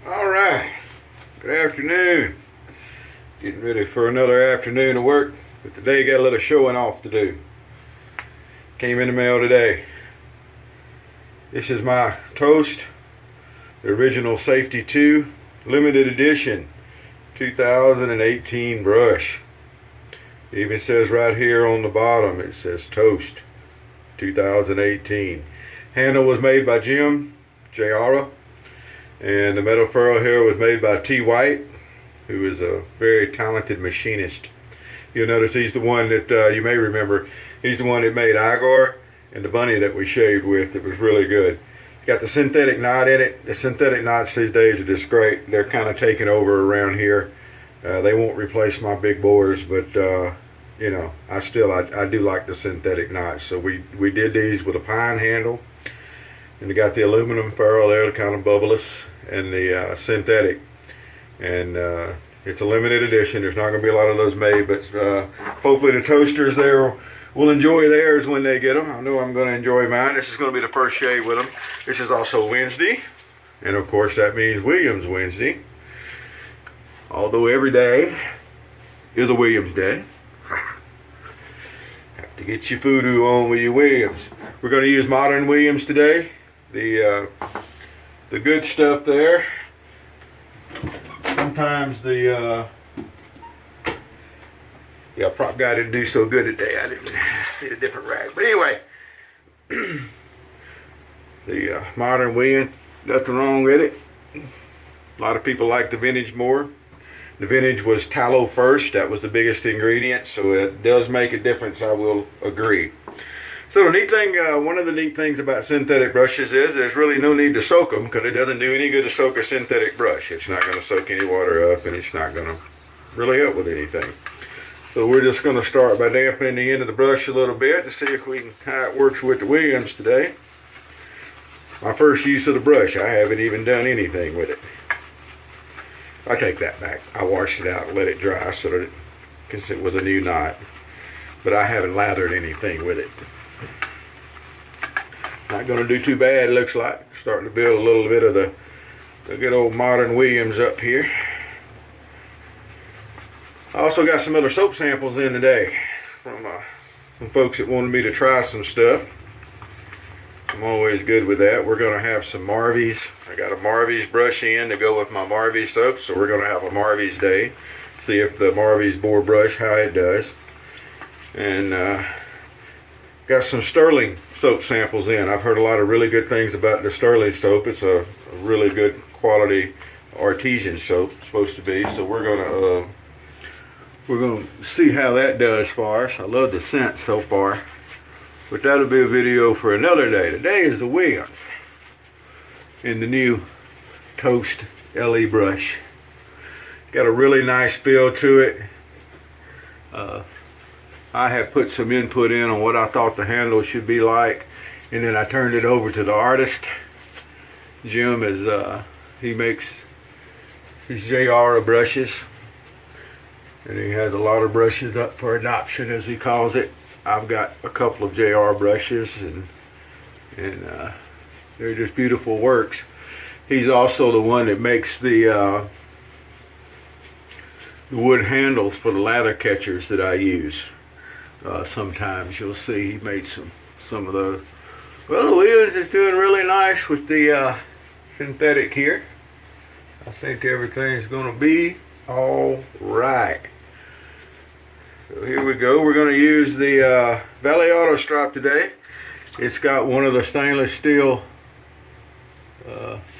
All right, good afternoon. Getting ready for another afternoon of work, but today got a little showing off to do. Came in the mail today. This is my TOST, the original Safety 2 limited edition 2018 brush. It even says right here on the bottom, it says TOST 2018. Handle was made by Jim Jayara, and the metal ferrule here was made by T. White, who is a very talented machinist. You'll notice he's the one that you may remember. He's the one that made Igor and the bunny that we shaved with. It was really good. Got the synthetic knot in it. The synthetic knots these days are just great. They're kind of taking over around here. They won't replace my big bores, but you know, I do like the synthetic knots. So we did these with a pine handle, and we got the aluminum ferrule there to kind of bubble us, and the synthetic. And it's a limited edition. There's not going to be a lot of those made, but hopefully the toasters there will enjoy theirs when they get them. I know I'm going to enjoy mine. This is going to be the first shave with them. This is also Wednesday, and of course that means Williams Wednesday. Although every day is a Williams day. Have to get your voodoo on with your Williams. We're going to use modern Williams today. The good stuff there. Sometimes the prop guy didn't do so good today. I didn't need a different rag. But anyway, the modern Williams, nothing wrong with it. A lot of people like the vintage more. The vintage was tallow first. That was the biggest ingredient, so it does make a difference, I will agree. So the neat thing, one of the neat things about synthetic brushes is there's really no need to soak them, because it doesn't do any good to soak a synthetic brush. It's not going to soak any water up, and it's not going to really help with anything. So we're just going to start by dampening the end of the brush a little bit to see if we can, how it works with the Williams today. My first use of the brush, I haven't even done anything with it. I take that back. I washed it out and let it dry so that because it was a new knot. But I haven't lathered anything with it. Not going to do too bad, it looks like. Starting to build a little bit of the good old modern Williams up here. I also got some other soap samples in today from some folks that wanted me to try some stuff. I'm always good with that. We're going to have some Marvies. I got a Marvies brush in to go with my Marvies soap, so we're going to have a Marvies day. See if the Marvies bore brush, how it does. And got some Sterling soap samples in. I've heard a lot of really good things about the Sterling soap. It's a really good quality artesian soap, it's supposed to be. So we're gonna see how that does for us. I love the scent so far, but that'll be a video for another day. Today is the Williams in the new TOST LE brush. Got a really nice feel to it. I have put some input in on what I thought the handle should be like, and then I turned it over to the artist. Jim is he makes his JR brushes, and he has a lot of brushes up for adoption, as he calls it. I've got a couple of JR brushes, and they're just beautiful works. He's also the one that makes the wood handles for the lather catchers that I use. Sometimes you'll see he made some of those. Well, the Williams is doing really nice with the synthetic here. I think everything's going to be all right. So here we go. We're going to use the Valet Auto Strop today. It's got one of the stainless steel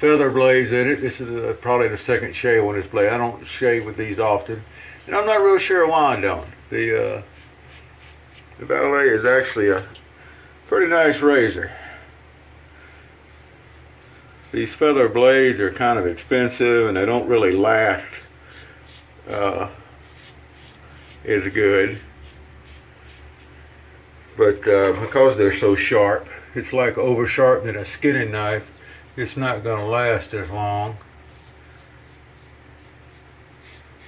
feather blades in it. This is probably the second shave on this blade. I don't shave with these often, and I'm not real sure why I don't. The Valet is actually a pretty nice razor. These feather blades are kind of expensive, and they don't really last as good. But because they're so sharp, it's like over sharpening a skinning knife. It's not going to last as long.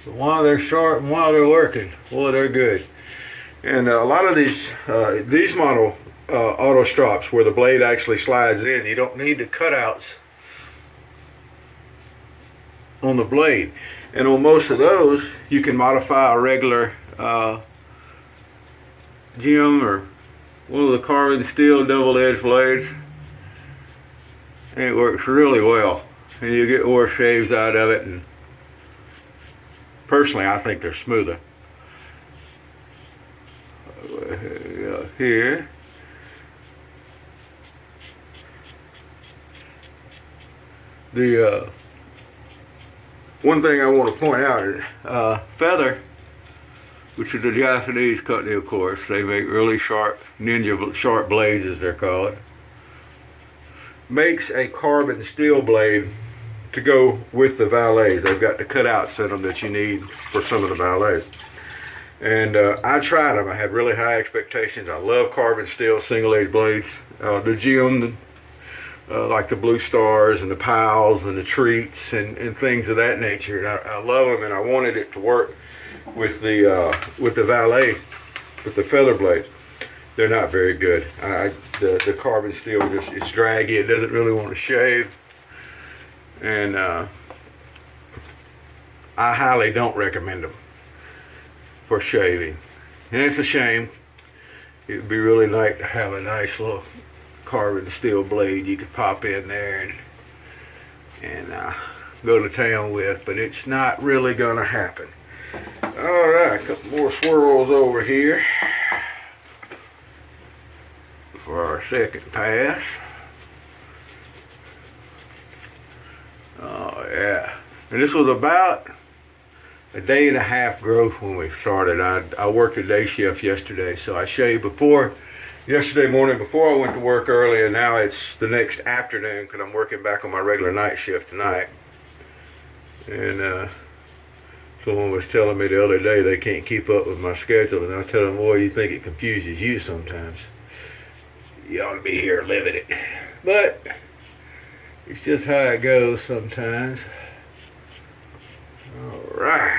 But while they're sharp and while they're working, boy, they're good. And a lot of these model auto strops where the blade actually slides in, you don't need the cutouts on the blade. And on most of those, you can modify a regular gem or one of the carbon steel double-edged blades, and it works really well. And you get more shaves out of it. And personally, I think they're smoother. Here. The one thing I want to point out is Feather, which is a Japanese company, of course. They make really sharp, ninja sharp blades, as they're called. Makes a carbon steel blade to go with the Valets. They've got the cutouts in them that you need for some of the Valets. And I tried them. I had really high expectations. I love carbon steel single edge blades. The Gem, like the Blue Stars and the Pals and the Treats and things of that nature. And I love them, and I wanted it to work with the Valet, with the feather blades. They're not very good. The carbon steel it's draggy. It doesn't really want to shave, and I highly don't recommend them for shaving. And it's a shame. It would be really nice to have a nice little carbon steel blade you could pop in there and go to town with, but it's not really gonna happen. All right, a couple more swirls over here for our second pass. Oh yeah, and this was about a day and a half growth when we started. I worked a day shift yesterday, so I shaved yesterday morning before I went to work early, and now it's the next afternoon because I'm working back on my regular night shift tonight. And someone was telling me the other day they can't keep up with my schedule, and I tell them, boy, you think it confuses you sometimes. You ought to be here living it. But it's just how it goes sometimes. Alright.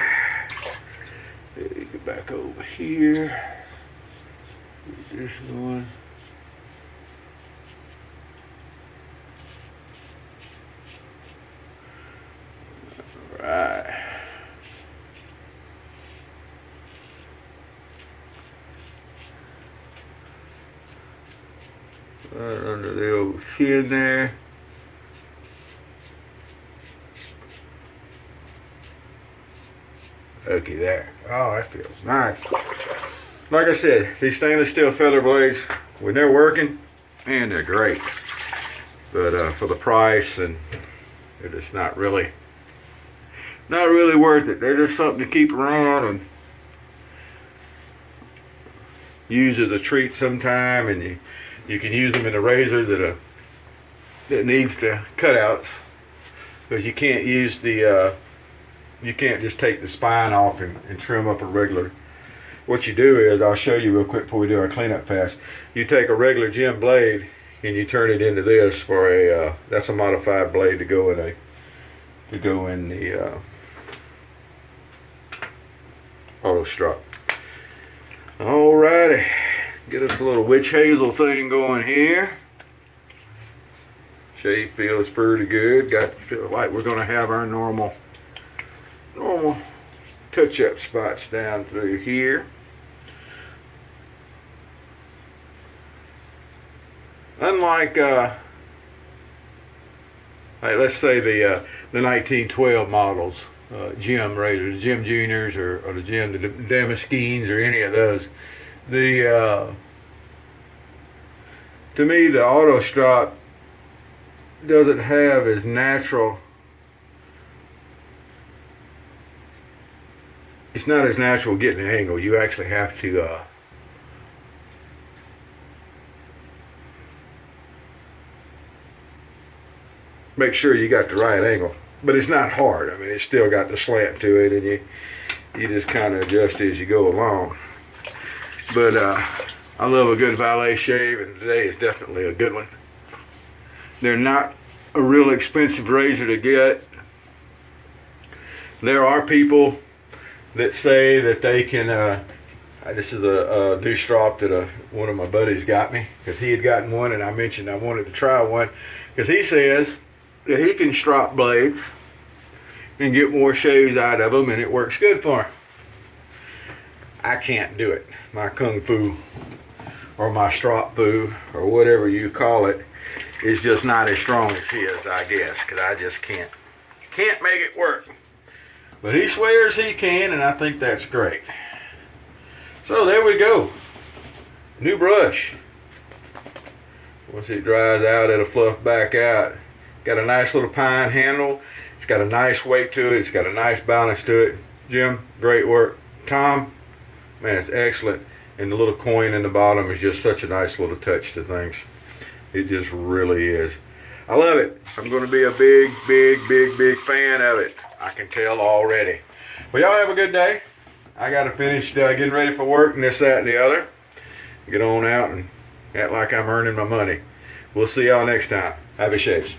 Get back over here. Get this one. Alright. Right under the old chin there. Okay, there. Oh, that feels nice. Like I said, these stainless steel feather blades, when they're working, man, they're great. But for the price, and they're just not really worth it. They're just something to keep around and use as a treat sometime, and you can use them in a razor that needs the cutouts, because you can't use the you can't just take the spine off and trim up a regular. What you do is, I'll show you real quick before we do our cleanup pass. You take a regular gem blade and you turn it into this for a that's a modified blade to go in the Auto Strop. Alrighty, get us a little witch hazel thing going here. Shade feels pretty good. Got to feel like we're gonna have our normal touch-up spots down through here. Unlike like let's say the 1912 models, Gem razors, Gem Juniors, or the Gem Damaskines, or any of those, to me the Auto Strop doesn't have as natural. It's not as natural getting an angle. You actually have to make sure you got the right angle. But it's not hard. I mean, it's still got the slant to it, and you just kind of adjust as you go along. But I love a good valet shave, and today is definitely a good one. They're not a real expensive razor to get. There are people that say that they can, this is a new strop that one of my buddies got me, because he had gotten one, and I mentioned I wanted to try one, because he says that he can strop blades and get more shaves out of them, and it works good for them. I can't do it. My kung fu or my strop fu or whatever you call it is just not as strong as his, I guess, because I just can't make it work. But he swears he can, and I think that's great. So there we go. New brush. Once it dries out, it'll fluff back out. Got a nice little pine handle. It's got a nice weight to it. It's got a nice balance to it. Jim, great work. Tom, man, it's excellent. And the little coin in the bottom is just such a nice little touch to things. It just really is. I love it. I'm going to be a big fan of it. I can tell already. Well, y'all have a good day. I got to finish getting ready for work and this, that, and the other. Get on out and act like I'm earning my money. We'll see y'all next time. Happy shaves.